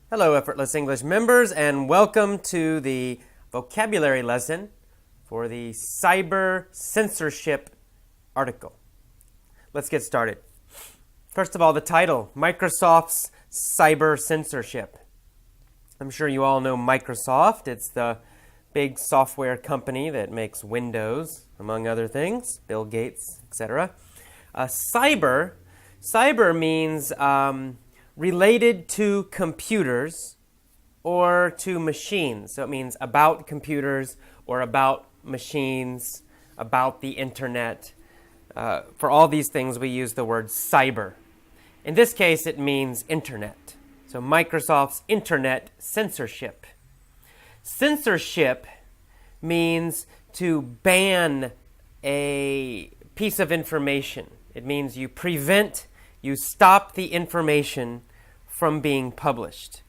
Hello, Effortless English members, and welcome to the vocabulary lesson for the cyber censorship article. Let's get started. First of all, the title, Microsoft's cyber censorship. I'm sure you all know Microsoft. It's the big software company that makes Windows, among other things, Bill Gates, etc. Cyber means related to computers or to machines. So it means about computers or about machines, about the internet. For all these things, we use the word cyber. In this case, it means internet. So Microsoft's internet censorship. Censorship means to ban a piece of information. It means you stop the information from being published.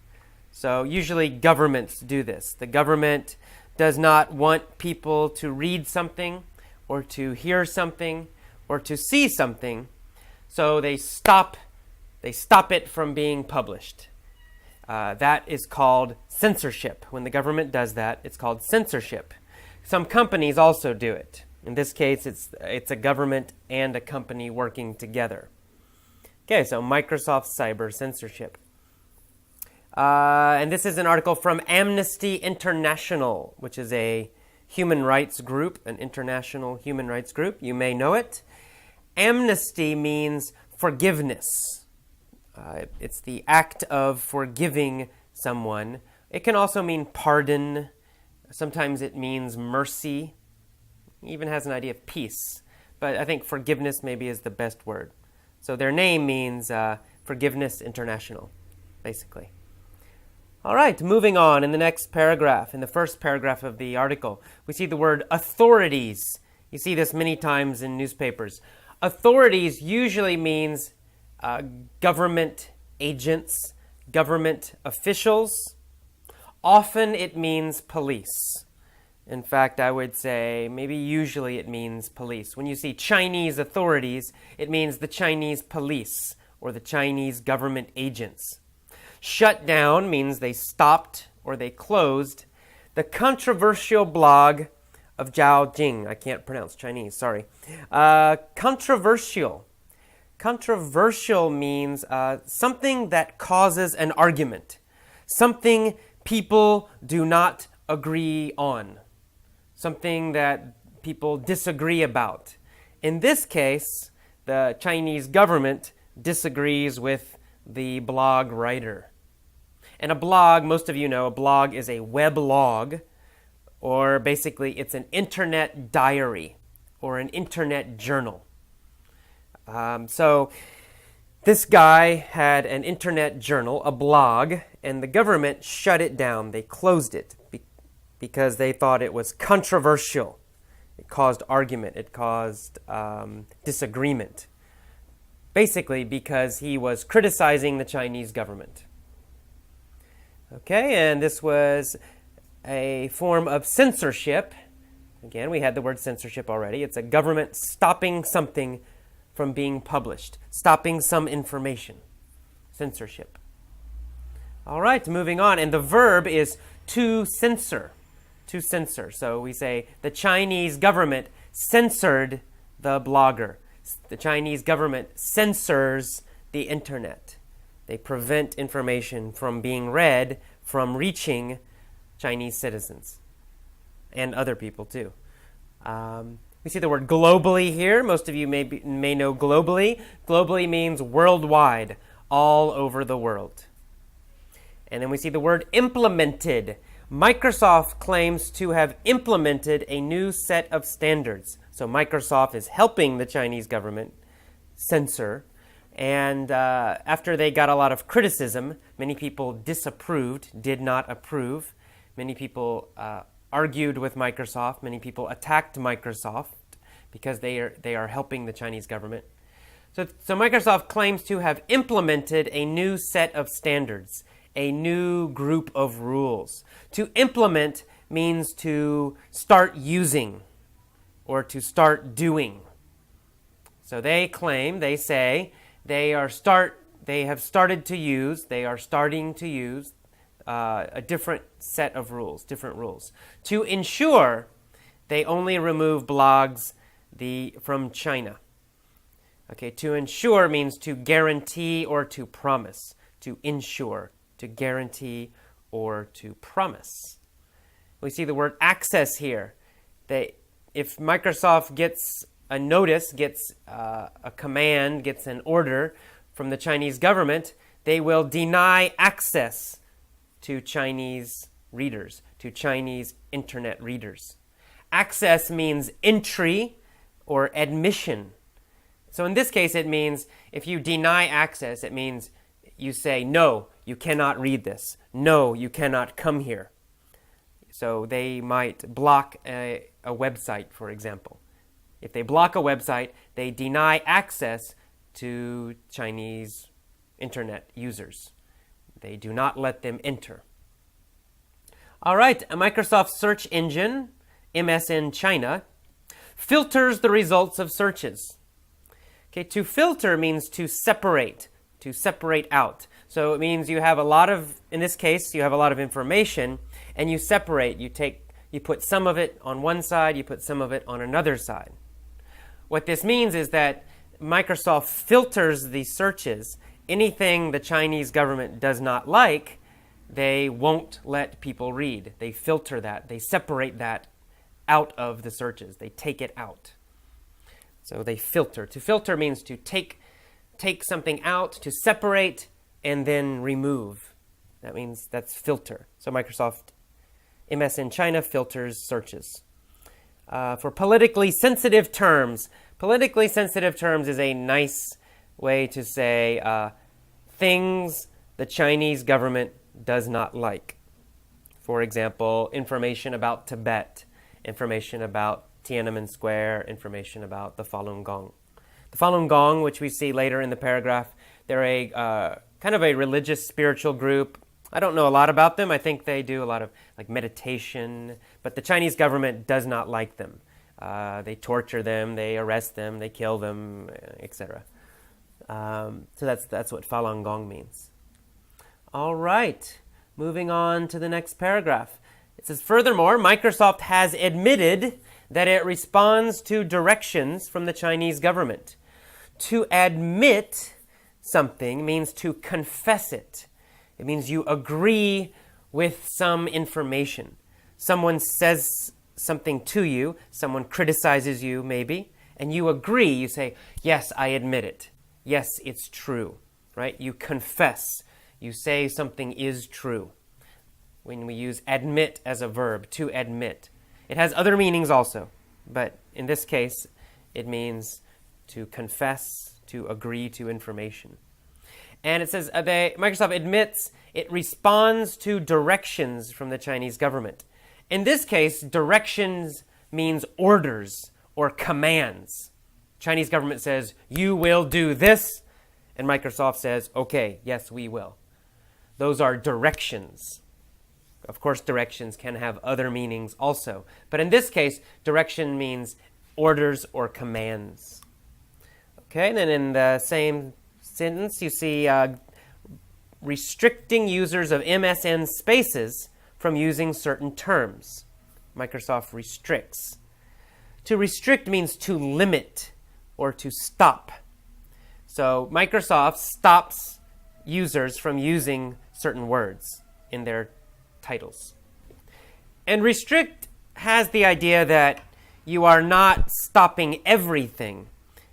So usually governments do this. The government does not want people to read something or to hear something or to see something, so they stop it from being published. That is called censorship. When the government does that, it's called censorship. Some companies also do it. In this case, it's a government and a company working together. Okay, so Microsoft cyber censorship. And this is an article from Amnesty International, which is a human rights group, an international human rights group. You may know it. Amnesty means forgiveness. It's the act of forgiving someone. It can also mean pardon. Sometimes it means mercy. It even has an idea of peace. But I think forgiveness maybe is the best word. So their name means Forgiveness International, basically. All right, moving on in the next paragraph, in the first paragraph of the article, we see the word authorities. You see this many times in newspapers. Authorities usually means government agents, government officials. Often it means police. In fact, I would say maybe usually it means police. When you see Chinese authorities, it means the Chinese police or the Chinese government agents. Shut down means they stopped or they closed the controversial blog of Zhao Jing. I can't pronounce Chinese, sorry. Controversial. Controversial means something that causes an argument. Something people do not agree on. Something that people disagree about. In this case, the Chinese government disagrees with the blog writer. And a blog, most of you know, a blog is a weblog, or basically it's an internet diary or an internet journal. So this guy had an internet journal, a blog, and the government shut it down. They closed it because they thought it was controversial. It caused argument. It caused disagreement. Basically because he was criticizing the Chinese government. Okay, and this was a form of censorship. Again, we had the word censorship already. It's a government stopping something from being published, stopping some information. Censorship. All right, moving on. And the verb is to censor. To censor. So we say the Chinese government censored the blogger. The Chinese government censors the internet. They prevent information from being read, from reaching Chinese citizens and other people too. We see the word globally here. Most of you may know globally. Globally means worldwide, all over the world. And then we see the word implemented. Microsoft claims to have implemented a new set of standards. So Microsoft is helping the Chinese government censor. And after they got a lot of criticism, many people disapproved, did not approve. Many people argued with Microsoft. Many people attacked Microsoft because they are helping the Chinese government. So Microsoft claims to have implemented a new set of standards, a new group of rules. To implement means to start using or to start doing. So they say, they are starting to use a different set of rules, different rules. To ensure, they only remove blogs from China. Okay, to ensure means to guarantee or to promise. To ensure, to guarantee or to promise. We see the word access here. If Microsoft gets a notice, gets a command, gets an order from the Chinese government, they will deny access to Chinese readers, to Chinese internet readers. Access means entry or admission. So in this case, it means if you deny access, it means you say, no, you cannot read this. No, you cannot come here. So they might block a website, for example. If they block a website, they deny access to Chinese internet users. They do not let them enter. All right, a Microsoft search engine, MSN China, filters the results of searches. Okay, to filter means to separate out. So it means you have in this case, you have a lot of information, and you separate. You put some of it on one side, you put some of it on another side. What this means is that Microsoft filters the searches. Anything the Chinese government does not like, they won't let people read. They filter that. They separate that out of the searches. They take it out. So they filter. To filter means to take something out, to separate, and then remove. That's filter. So Microsoft MSN China filters searches. For politically sensitive terms is a nice way to say things the Chinese government does not like. For example, information about Tibet, information about Tiananmen Square, information about the Falun Gong. The Falun Gong, which we see later in the paragraph, they're a kind of a religious spiritual group. I don't know a lot about them. I think they do a lot of meditation, but the Chinese government does not like them. They torture them, they arrest them, they kill them, etc. So that's what Falun Gong means. All right, moving on to the next paragraph. It says, furthermore, Microsoft has admitted that it responds to directions from the Chinese government. To admit something means to confess it. It means you agree with some information. Someone says something to you, someone criticizes you maybe, and you agree, you say, yes, I admit it. Yes, it's true, right? You confess. You say something is true. When we use admit as a verb, to admit. It has other meanings also, but in this case, it means to confess, to agree to information. And it says Microsoft admits it responds to directions from the Chinese government. In this case, directions means orders or commands. Chinese government says, you will do this, and Microsoft says, okay, yes, we will. Those are directions. Of course, directions can have other meanings also. But in this case, direction means orders or commands. Okay, and then in the same sentence, you see restricting users of MSN spaces from using certain terms. Microsoft restricts. To restrict means to limit or to stop. So Microsoft stops users from using certain words in their titles. And restrict has the idea that you are not stopping everything.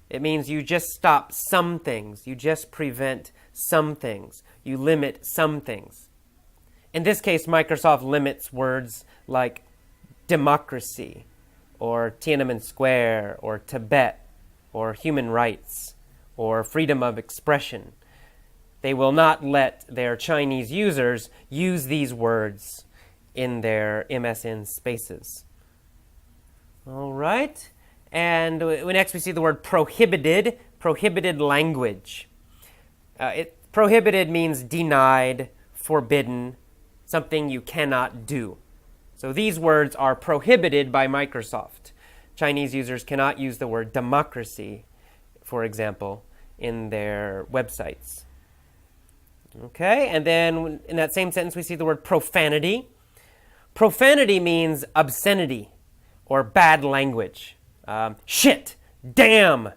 It means you just stop some things. You just prevent some things. You limit some things. In this case, Microsoft limits words like democracy or Tiananmen Square or Tibet or human rights or freedom of expression. They will not let their Chinese users use these words in their MSN spaces. All right. And next we see the word prohibited, prohibited language. Prohibited means denied, forbidden, something you cannot do. So these words are prohibited by Microsoft. Chinese users cannot use the word democracy, for example, in their websites. Okay, and then in that same sentence we see the word profanity. Profanity means obscenity or bad language. Shit, damn,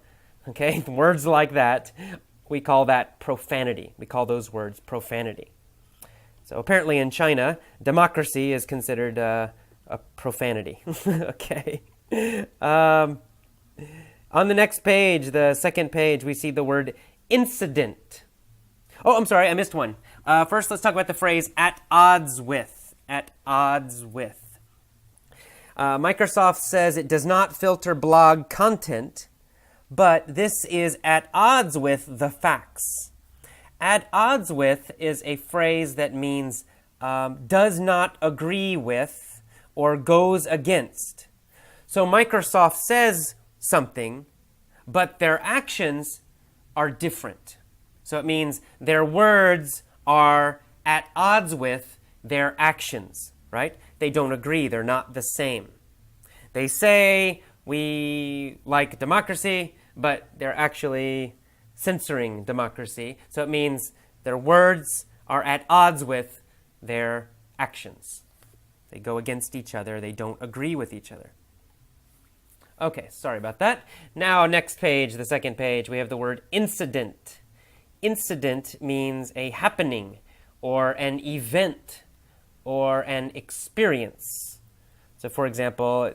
okay, words like that. We call that profanity. We call those words profanity. So apparently in China, democracy is considered a profanity. Okay. On the next page, the second page, we see the word incident. Oh, I'm sorry, I missed one. First, let's talk about the phrase at odds with. At odds with. Microsoft says it does not filter blog content, but this is at odds with the facts. At odds with is a phrase that means does not agree with or goes against. So Microsoft says something, but their actions are different. So it means their words are at odds with their actions, right? They don't agree. They're not the same. They say we like democracy, but they're actually censoring democracy. So it means their words are at odds with their actions. They go against each other. They don't agree with each other. Okay, sorry about that. Now, next page, the second page, we have the word incident. Incident means a happening or an event or an experience. So, for example,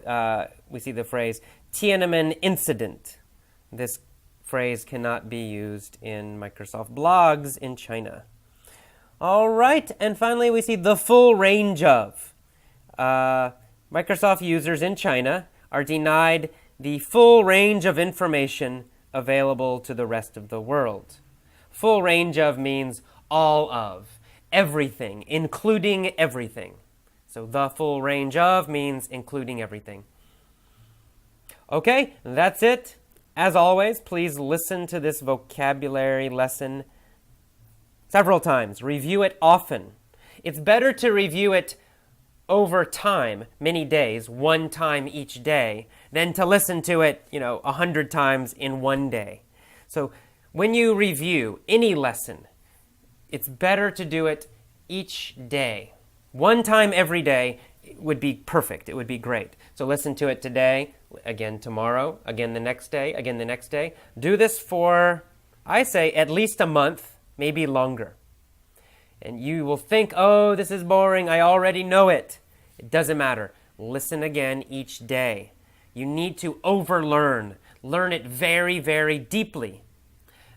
we see the phrase Tiananmen incident. This phrase cannot be used in Microsoft blogs in China. All right, and finally we see the full range of. Microsoft users in China are denied the full range of information available to the rest of the world. Full range of means all of, everything, including everything. So the full range of means including everything. Okay, that's it. As always, please listen to this vocabulary lesson several times. Review it often. It's better to review it over time, many days, one time each day, than to listen to it, 100 times in one day. So when you review any lesson, it's better to do it each day. One time every day would be perfect. It would be great. So listen to it today, again tomorrow, again the next day, again the next day. Do this for, I say, at least a month, maybe longer. And you will think, oh, this is boring. I already know it. It doesn't matter. Listen again each day. You need to overlearn. Learn it very, very deeply.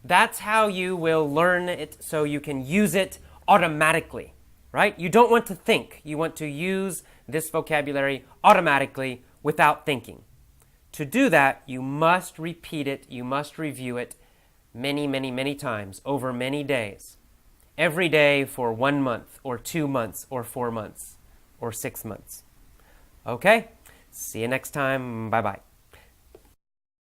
That's how you will learn it so you can use it automatically, right? You don't want to think. You want to use this vocabulary automatically without thinking. To do that, you must repeat it. You must review it many, many, many times over many days. Every day for 1 month or 2 months or 4 months or 6 months. Okay? See you next time. Bye-bye.